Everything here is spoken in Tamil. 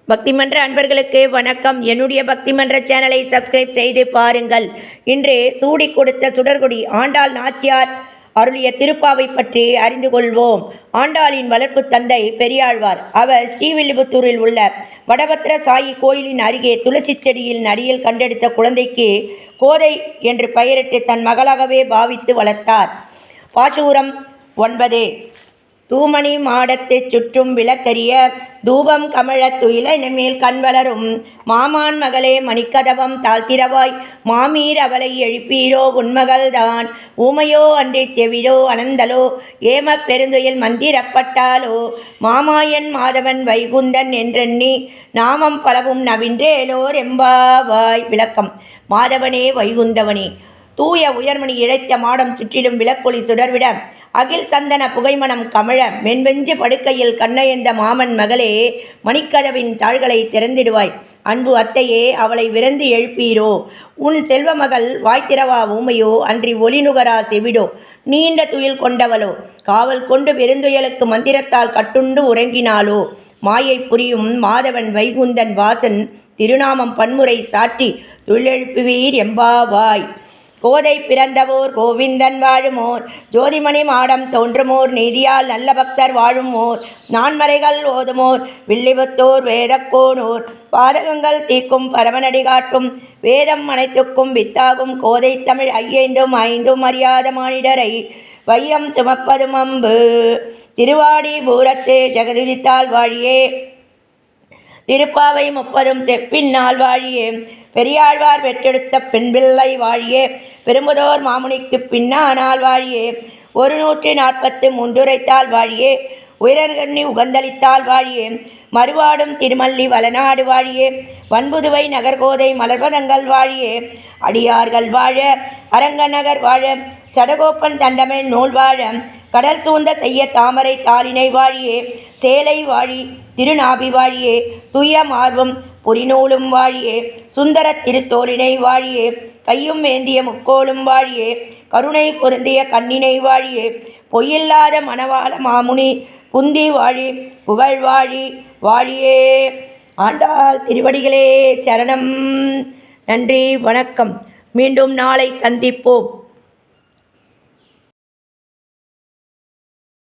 பக்திமன்ற அன்பர்களுக்கு வணக்கம். என்னுடைய பக்திமன்ற சேனலை சப்ஸ்கிரைப் செய்து பாருங்கள். இன்று சூடி கொடுத்த சுடர்கொடி ஆண்டாள் நாச்சியார் அருளிய திருப்பாவை பற்றி அறிந்து கொள்வோம். ஆண்டாளின் வளர்ப்பு தந்தை பெரியாழ்வார். அவர் ஸ்ரீவில்லிபுத்தூரில் உள்ள வடபத்திர சாயி கோயிலின் அருகே துளசி செடியில் நடியில் கண்டெடுத்த குழந்தைக்கு கோதை என்று பெயரிட்டு தன் மகளாகவே பாவித்து வளர்த்தார். பாசூரம் 9. தூமணி மாடத்தை சுற்றும் விளக்கரிய தூபம் கமழ துயில மேல் கண் வளரும் மாமான் மகளே மணிக்கதவம் தாழ்த்திரவாய் மாமீர் அவளை எழுப்பீரோ உன்மகள்தான் ஊமையோ அன்றி செவிடோ அனந்தலோ ஏம பெருந்துயில் மந்திரப்பட்டாலோ மாமாயன் மாதவன் வைகுந்தன் என்றெண்ணி நாமம் பலவும் நவின்றேலோர் எம்பாவாய். விளக்கம். மாதவனே வைகுந்தவனே. தூய உயர்மணி இழைத்த மாடம் சுற்றிலும் விளக்கொளி சுடர்விட அகில் சந்தன புகைமணம் கமழ மென்வெஞ்சு படுக்கையில் கண்ணையந்த மாமன் மகளே மணிக்கதவின் தாள்களை திறந்திடுவாய். அன்பு அத்தையே அவளை விரைந்து எழுப்பீரோ. உன் செல்வ மகள் வாய்த்திரவா ஊமையோ அன்றி ஒளிநுகரா செவிடோ நீண்ட துயில் கொண்டவளோ காவல் கொண்டு பெருந்துயலுக்கு மந்திரத்தால் கட்டுண்டு உறங்கினாளோ மாயை புரியும் மாதவன் வைகுந்தன் வாசன் திருநாமம் பன்முறை சாற்றி துயிலெழுப்புவீர் எம்பாவாய். கோதை பிறந்தவோர் கோவிந்தன் வாழுமோர் ஜோதிமணி மாடம் தோன்றுமோர் நீதியால் நல்ல பக்தர் வாழுமோர் நான்மறைகள் ஓதுமோர் வில்லிபுத்தோர் வேதக்கோனோர் பாதகங்கள் தீக்கும் பரமனடி காட்டும் வேதம் அனைத்துக்கும் வித்தாகும் கோதை தமிழ் ஐயைந்தும் ஐந்தும் அறியாத மானிடரை வையம் சுமப்பதும் அம்பு. திருவாடி பூரத்தே ஜெகதுதித்தால் வாழியே திருப்பாவை 30 செப்பின்னால் வாழியே பெரியாழ்வார் பெற்றெடுத்த பெண்பிள்ளை வாழியே பெரும்புதோர் மாமுனிக்கு பின்னானால் வாழியே 143 உரைத்தால் வாழியே உயரகண்ணி உகந்தளித்தால் வாழியே மறுவாடும் திருமல்லி வளநாடு வாழியே வன்புதுவை நகர்கோதை மலர்பதங்கள் வாழியே அடியார்கள் வாழ அரங்கநகர் வாழ சடகோப்பன் தண்டமே நூல் வாழ கடல் சூழ்ந்த செய்ய தாமரை தாளினை வாழியே சேலை வாழி திருநாபி வாழியே துய மார்பும் புரிநூலும் வாழியே சுந்தர திருத்தோளினை வாழியே கையும் ஏந்திய முக்கோளும் வாழியே கருணை பொருந்திய கண்ணினை வாழியே பொய்யில்லாத மணவாள மாமுனி புந்தி வாழி புகழ் வாழி வாழியே. ஆண்டாள் திருவடிகளே சரணம். நன்றி, வணக்கம். மீண்டும் நாளை சந்திப்போம்.